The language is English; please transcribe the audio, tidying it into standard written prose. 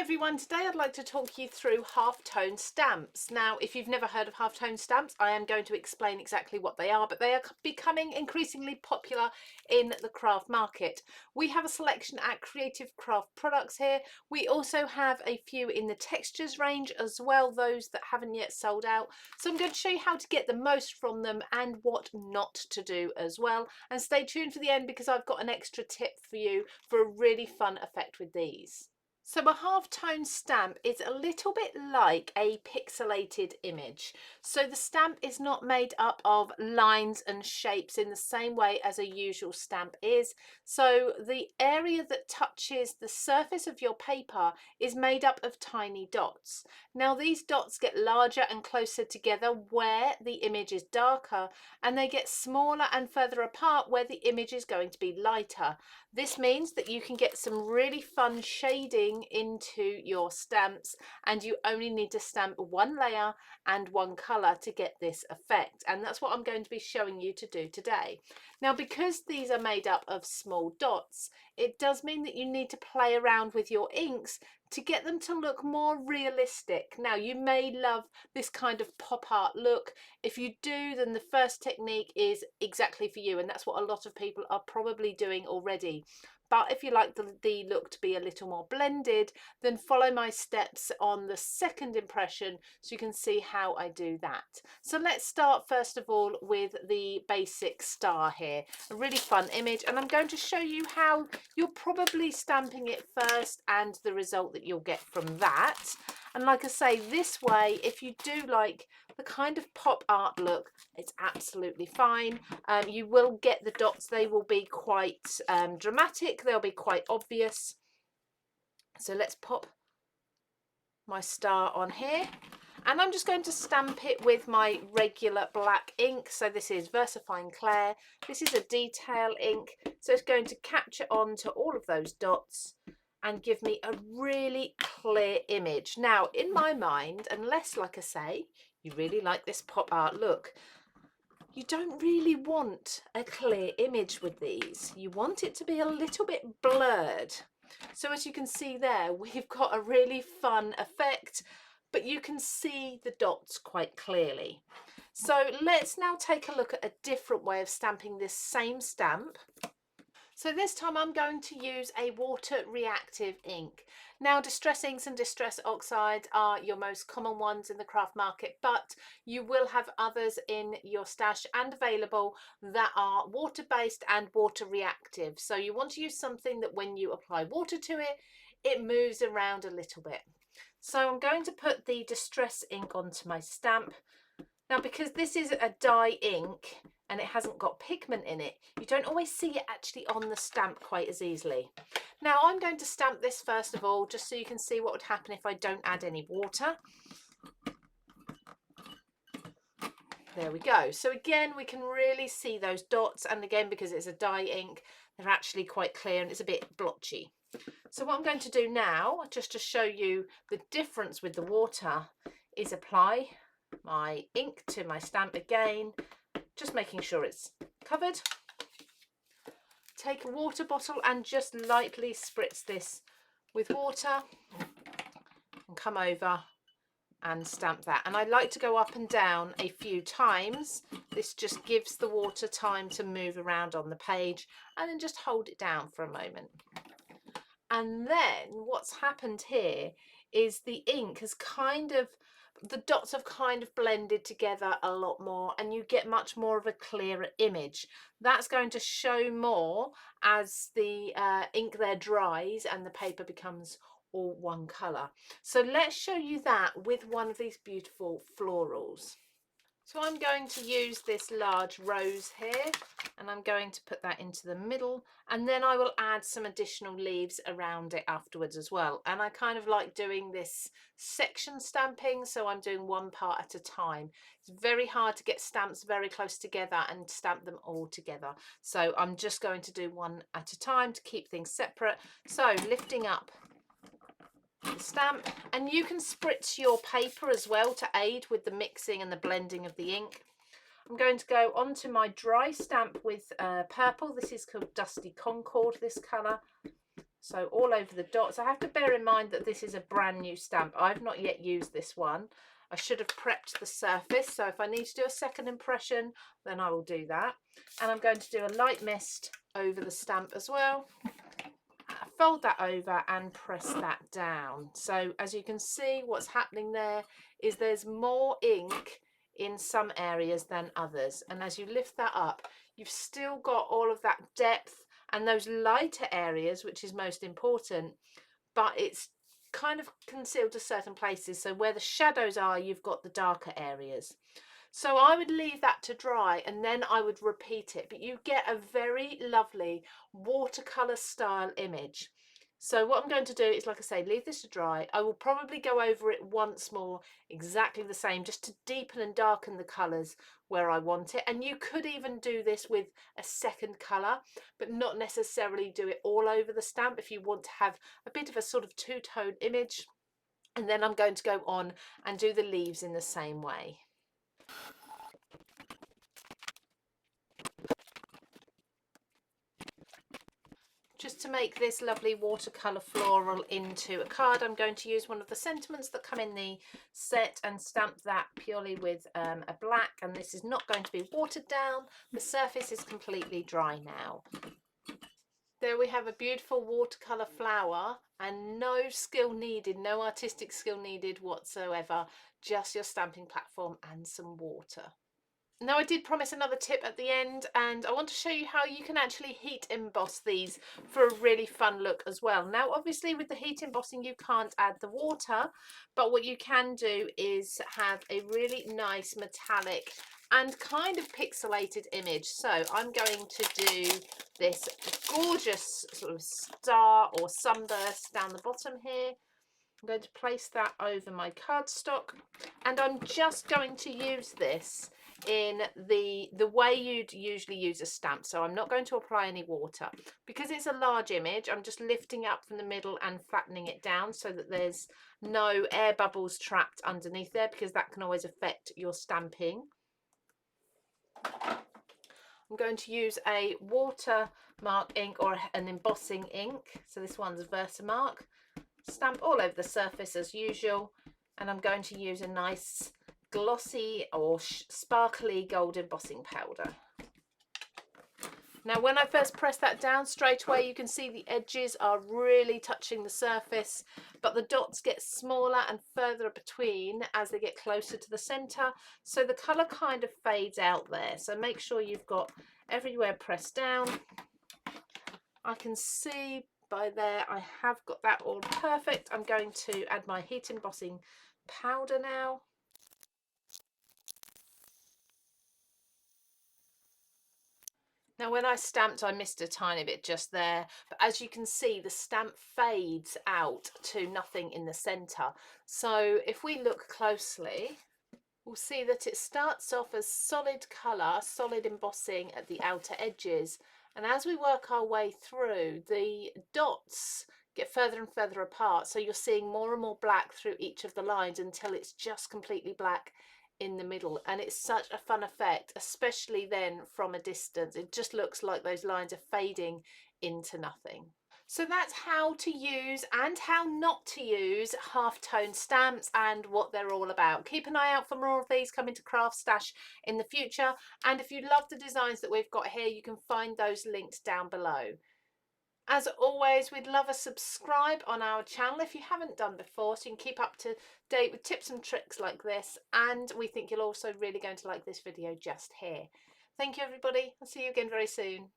everyone, today I'd like to talk you through halftone stamps. Now, if you've never heard of halftone stamps, I am going to explain exactly what they are, but they are becoming increasingly popular in the craft market. We have a selection at Creative Craft Products here. We also have a few in the textures range as well, those that haven't yet sold out. So I'm going to show you how to get the most from them and what not to do as well. And stay tuned for the end because I've got an extra tip for you for a really fun effect with these. So a halftone stamp is a little bit like a pixelated image. So the stamp is not made up of lines and shapes in the same way as a usual stamp is. So the area that touches the surface of your paper is made up of tiny dots. Now these dots get larger and closer together where the image is darker, and they get smaller and further apart where the image is going to be lighter. This means that you can get some really fun shading into your stamps, and you only need to stamp one layer and one colour to get this effect, and that's what I'm going to be showing you to do today. Now, because these are made up of small dots, it does mean that you need to play around with your inks to get them to look more realistic. Now, you may love this kind of pop art look. If you do, then the first technique is exactly for you, and that's what a lot of people are probably doing already. But if you like the look to be a little more blended, then follow my steps on the second impression so you can see how I do that. So let's start first of all with the basic star here. A really fun image, and I'm going to show you how you're probably stamping it first and the result that you'll get from that. And like I say, this way, if you do like the kind of pop art look, it's absolutely fine. You will get the dots, they will be quite dramatic, they'll be quite obvious. So let's pop my star on here, and I'm just going to stamp it with my regular black ink. So this is VersaFine Clair. This is a detail ink, so it's going to capture onto all of those dots and give me a really clear image. Now, in my mind, unless, like I say, you really like this pop art look, you don't really want a clear image with these. You want it to be a little bit blurred. So as you can see there, we've got a really fun effect, but you can see the dots quite clearly. So let's now take a look at a different way of stamping this same stamp. So this time I'm going to use a water reactive ink. Now, distress inks and distress oxides are your most common ones in the craft market, but you will have others in your stash and available that are water-based and water reactive. So you want to use something that when you apply water to it, it moves around a little bit. So I'm going to put the distress ink onto my stamp. Now, because this is a dye ink and it hasn't got pigment in it, you don't always see it actually on the stamp quite as easily. Now, I'm going to stamp this first of all, just so you can see what would happen if I don't add any water. There we go. So again, we can really see those dots, and again, because it's a dye ink, they're actually quite clear and it's a bit blotchy. So what I'm going to do now, just to show you the difference with the water, is apply my ink to my stamp again, just making sure it's covered. Take a water bottle and just lightly spritz this with water and come over and stamp that. And I like to go up and down a few times. This just gives the water time to move around on the page, and then just hold it down for a moment. And then what's happened here is the ink has the dots have kind of blended together a lot more, and you get much more of a clearer image. That's going to show more as the ink there dries and the paper becomes all one colour. So let's show you that with one of these beautiful florals. So I'm going to use this large rose here, and I'm going to put that into the middle, and then I will add some additional leaves around it afterwards as well. And I kind of like doing this section stamping, so I'm doing one part at a time. It's very hard to get stamps very close together and stamp them all together. So I'm just going to do one at a time to keep things separate. So lifting up the stamp, and you can spritz your paper as well to aid with the mixing and the blending of the ink. I'm going to go onto my dry stamp with purple. This is called Dusty Concord, this colour, So all over the dots. I have to bear in mind that this is a brand new stamp. I've not yet used this one. I should have prepped the surface, so if I need to do a second impression, then I will do that. And I'm going to do a light mist over the stamp as well. Fold that over and press that down. So as you can see, what's happening there is there's more ink in some areas than others, and as you lift that up, you've still got all of that depth and those lighter areas, which is most important, but it's kind of concealed to certain places. So where the shadows are, you've got the darker areas. So I would leave that to dry and then I would repeat it, but you get a very lovely watercolor style image. So what I'm going to do is, like I say, leave this to dry. I will probably go over it once more, exactly the same, just to deepen and darken the colors where I want it. And you could even do this with a second color, but not necessarily do it all over the stamp if you want to have a bit of a sort of two-tone image. And then I'm going to go on and do the leaves in the same way. Just to make this lovely watercolour floral into a card, I'm going to use one of the sentiments that come in the set and stamp that purely with a black, and this is not going to be watered down. The surface is completely dry now. There we have a beautiful watercolour flower, and no skill needed, no artistic skill needed whatsoever, just your stamping platform and some water. Now, I did promise another tip at the end, and I want to show you how you can actually heat emboss these for a really fun look as well. Now, obviously with the heat embossing you can't add the water, but what you can do is have a really nice metallic and kind of pixelated image. So I'm going to do this gorgeous sort of star or sunburst down the bottom here. I'm going to place that over my cardstock, and I'm just going to use this in the way you'd usually use a stamp. So I'm not going to apply any water because it's a large image. I'm just lifting up from the middle and flattening it down so that there's no air bubbles trapped underneath there, because that can always affect your stamping. I'm going to use a watermark ink or an embossing ink. So this one's Versamark. Stamp all over the surface as usual, and I'm going to use a nice glossy or sparkly gold embossing powder. Now when I first press that down, straight away you can see the edges are really touching the surface, but the dots get smaller and further between as they get closer to the center, so the color kind of fades out there. So make sure you've got everywhere pressed down. I can see by there I have got that all perfect. I'm going to add my heat embossing powder now. Now when I stamped I missed a tiny bit just there, but as you can see the stamp fades out to nothing in the center. So if we look closely, we'll see that it starts off as solid colour, solid embossing at the outer edges, and as we work our way through, the dots get further and further apart, so you're seeing more and more black through each of the lines until it's just completely black in the middle. And it's such a fun effect, especially then from a distance. It just looks like those lines are fading into nothing. So that's how to use and how not to use halftone stamps and what they're all about. Keep an eye out for more of these coming to CraftStash in the future. And if you love the designs that we've got here, you can find those linked down below. As always, we'd love a subscribe on our channel if you haven't done before, so you can keep up to date with tips and tricks like this. And we think you're also really going to like this video just here. Thank you, everybody. I'll see you again very soon.